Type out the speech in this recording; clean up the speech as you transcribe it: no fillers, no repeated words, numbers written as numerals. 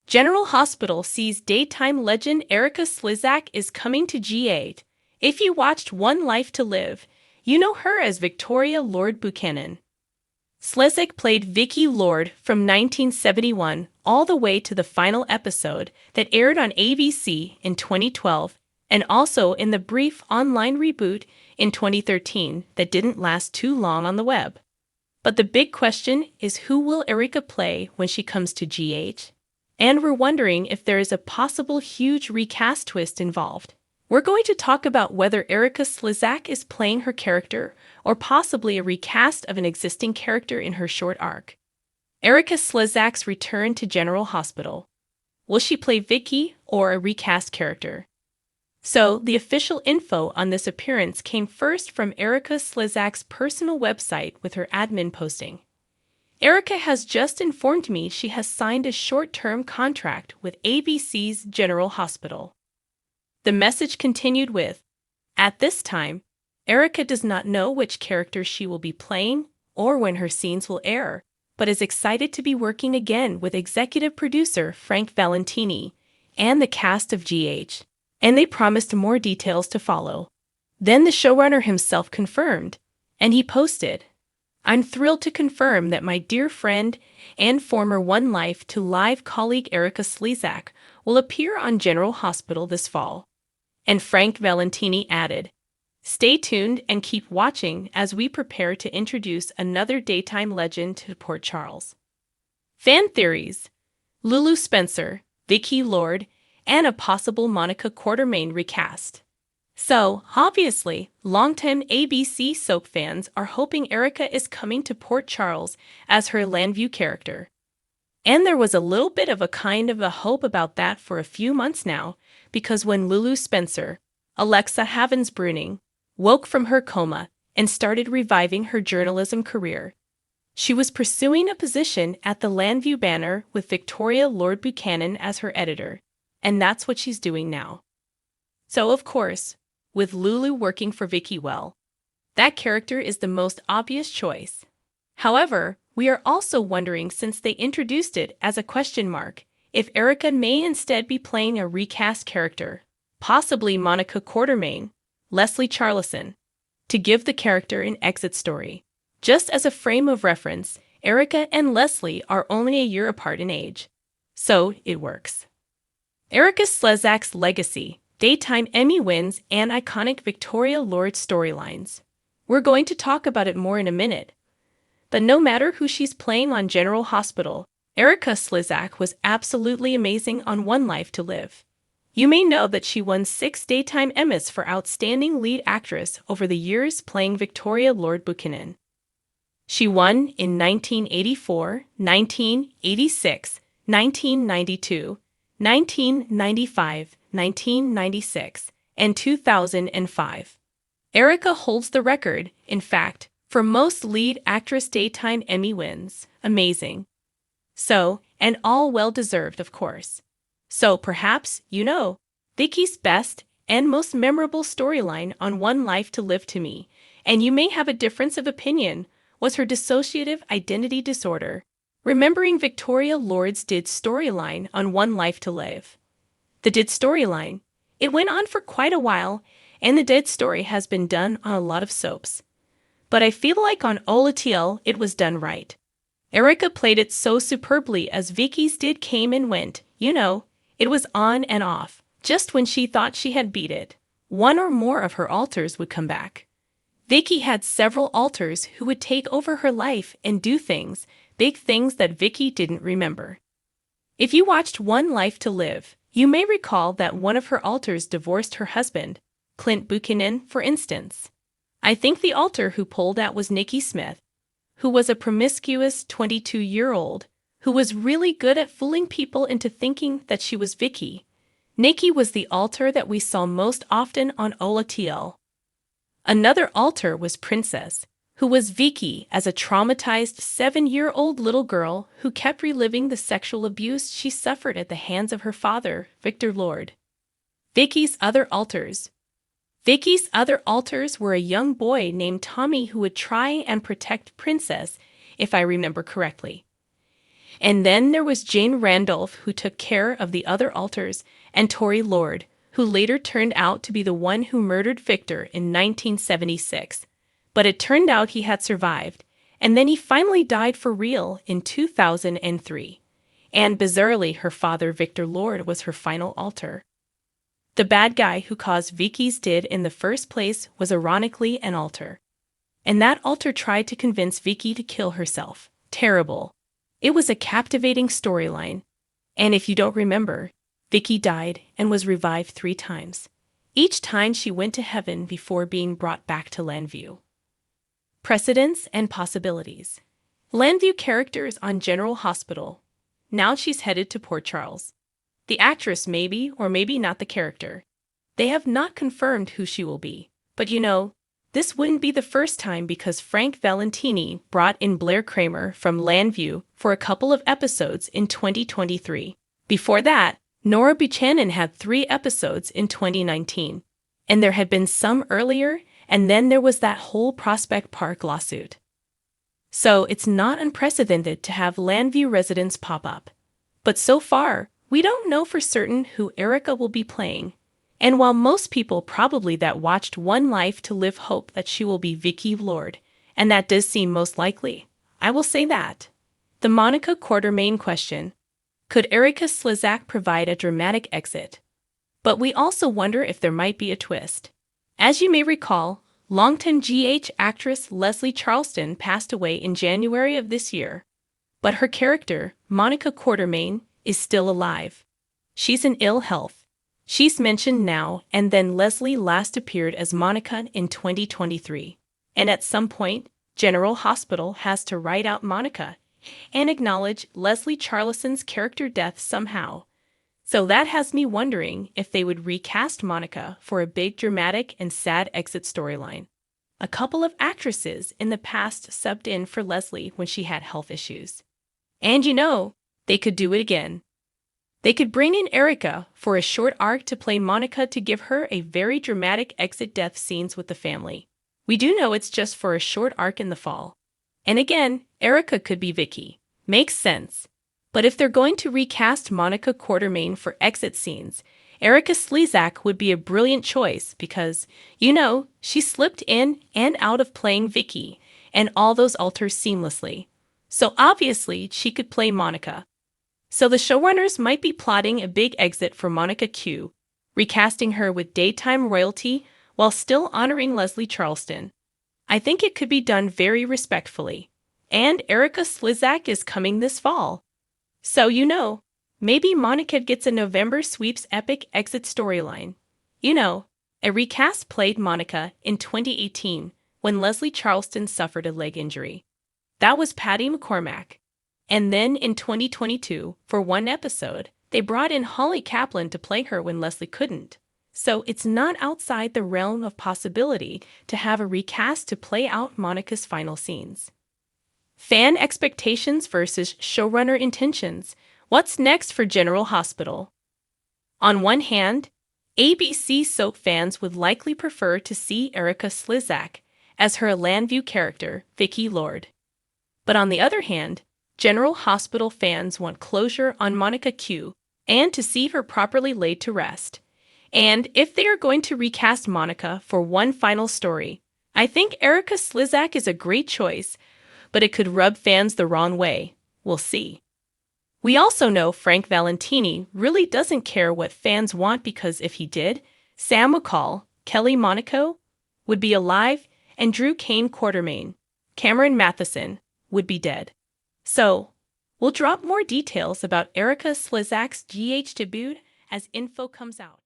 General Hospital sees daytime legend Erika Slezak is coming to G8. If you watched One Life to Live, you know her as Victoria Lord Buchanan. Slezak played Vicky Lord from 1971 all the way to the final episode that aired on ABC in 2012 and also in the brief online reboot in 2013 that didn't last too long on the web. But the big question is, who will Erika play when she comes to G8? And we're wondering if there is a possible huge recast twist involved. We're going to talk about whether Erika Slezak is playing her character or possibly a recast of an existing character in her short arc. Erika Slezak's return to General Hospital. Will she play Vicky or a recast character? So, the official info on this appearance came first from Erika Slezak's personal website with her admin posting. Erika has just informed me she has signed a short-term contract with ABC's General Hospital. The message continued with, "At this time, Erika does not know which character she will be playing or when her scenes will air, but is excited to be working again with executive producer Frank Valentini and the cast of GH, and they promised more details to follow." Then the showrunner himself confirmed, and he posted, "I'm thrilled to confirm that my dear friend and former One Life to Live colleague Erika Slezak will appear on General Hospital this fall." And Frank Valentini added, "Stay tuned and keep watching as we prepare to introduce another daytime legend to Port Charles." Fan theories: Lulu Spencer, Vicky Lord, and a possible Monica Quartermaine recast. So, obviously, longtime ABC soap fans are hoping Erika is coming to Port Charles as her Landview character. And there was a little bit of a kind of a hope about that for a few months now, because when Lulu Spencer, Alexa Havens-Bruning, woke from her coma and started reviving her journalism career, she was pursuing a position at the Landview Banner with Victoria Lord Buchanan as her editor, and that's what she's doing now. So, of course, with Lulu working for Vicky well, that character is the most obvious choice. However, we are also wondering, since they introduced it as a question mark, if Erika may instead be playing a recast character, possibly Monica Quartermaine, Leslie Charleson, to give the character an exit story. Just as a frame of reference, Erika and Leslie are only a year apart in age, so it works. Erika Slezak's legacy, daytime Emmy wins, and iconic Victoria Lord storylines. We're going to talk about it more in a minute. But no matter who she's playing on General Hospital, Erika Slezak was absolutely amazing on One Life to Live. You may know that she won 6 daytime Emmys for Outstanding Lead Actress over the years playing Victoria Lord Buchanan. She won in 1984, 1986, 1992, 1995, 1996, and 2005. Erika holds the record, in fact, for most lead actress daytime Emmy wins. Amazing. So, and all well-deserved, of course. So perhaps, you know, Vicky's best and most memorable storyline on One Life to Live to me, and you may have a difference of opinion, was her dissociative identity disorder. Remembering Victoria Lord's Did storyline on One Life to Live. The Did storyline, it went on for quite a while, and the Did story has been done on a lot of soaps. But I feel like on OLATL it was done right. Erika played it so superbly as Vicky's Did came and went, you know, it was on and off. Just when she thought she had beat it, one or more of her alters would come back. Vicky had several alters who would take over her life and do things, big things that Vicky didn't remember. If you watched One Life to Live, you may recall that one of her alters divorced her husband, Clint Buchanan, for instance. I think the alter who pulled out was Nikki Smith, who was a promiscuous 22-year-old who was really good at fooling people into thinking that she was Vicky. Nikki was the alter that we saw most often on OLATL. Another alter was Princess, who was Vicky as a traumatized 7-year-old little girl who kept reliving the sexual abuse she suffered at the hands of her father, Victor Lord. Vicky's other alters were a young boy named Tommy who would try and protect Princess, if I remember correctly. And then there was Jane Randolph, who took care of the other alters, and Tory Lord, who later turned out to be the one who murdered Victor in 1976. But it turned out he had survived, and then he finally died for real in 2003. And bizarrely, her father, Victor Lord, was her final alter. The bad guy who caused Vicky's death in the first place was ironically an alter. And that alter tried to convince Vicky to kill herself. Terrible. It was a captivating storyline. And if you don't remember, Vicky died and was revived 3 times. Each time she went to heaven before being brought back to Landview. Precedents and possibilities. Landview characters on General Hospital. Now she's headed to Port Charles. The actress maybe or maybe not the character. They have not confirmed who she will be. But you know, this wouldn't be the first time because Frank Valentini brought in Blair Kramer from Landview for a couple of episodes in 2023. Before that, Nora Buchanan had 3 episodes in 2019. And there had been some earlier, and then there was that whole Prospect Park lawsuit. So it's not unprecedented to have Landview residents pop up. But so far, we don't know for certain who Erika will be playing. And while most people probably that watched One Life to Live hope that she will be Vicky Lord, and that does seem most likely, I will say that. The Monica Quartermaine question. Could Erika Slezak provide a dramatic exit? But we also wonder if there might be a twist. As you may recall, longtime GH actress Leslie Charleston passed away in January of this year. But her character, Monica Quartermaine, is still alive. She's in ill health. She's mentioned now and then. Leslie last appeared as Monica in 2023. And at some point, General Hospital has to write out Monica and acknowledge Leslie Charleston's character death somehow. So that has me wondering if they would recast Monica for a big dramatic and sad exit storyline. A couple of actresses in the past subbed in for Leslie when she had health issues. And you know, they could do it again. They could bring in Erika for a short arc to play Monica to give her a very dramatic exit death scenes with the family. We do know it's just for a short arc in the fall. And again, Erika could be Vicky. Makes sense. But if they're going to recast Monica Quartermaine for exit scenes, Erika Slezak would be a brilliant choice because, you know, she slipped in and out of playing Vicky and all those alters seamlessly. So obviously, she could play Monica. So the showrunners might be plotting a big exit for Monica Q, recasting her with daytime royalty while still honoring Leslie Charleston. I think it could be done very respectfully. And Erika Slezak is coming this fall. So you know, maybe Monica gets a November sweeps epic exit storyline. You know, a recast played Monica in 2018 when Leslie Charleston suffered a leg injury. That was Patty McCormack. And then in 2022, for one episode, they brought in Holly Kaplan to play her when Leslie couldn't. So it's not outside the realm of possibility to have a recast to play out Monica's final scenes. Fan expectations versus showrunner intentions. What's next for General Hospital? On one hand, ABC soap fans would likely prefer to see Erika Slezak as her Landview character, Vicky Lord. But on the other hand, General Hospital fans want closure on Monica Q and to see her properly laid to rest. And if they are going to recast Monica for one final story, I think Erika Slezak is a great choice, but it could rub fans the wrong way. We'll see. We also know Frank Valentini really doesn't care what fans want because if he did, Sam McCall, Kelly Monaco, would be alive and Drew Kane Quartermaine, Cameron Matheson, would be dead. So, we'll drop more details about Erika Slezak's GH debut as info comes out.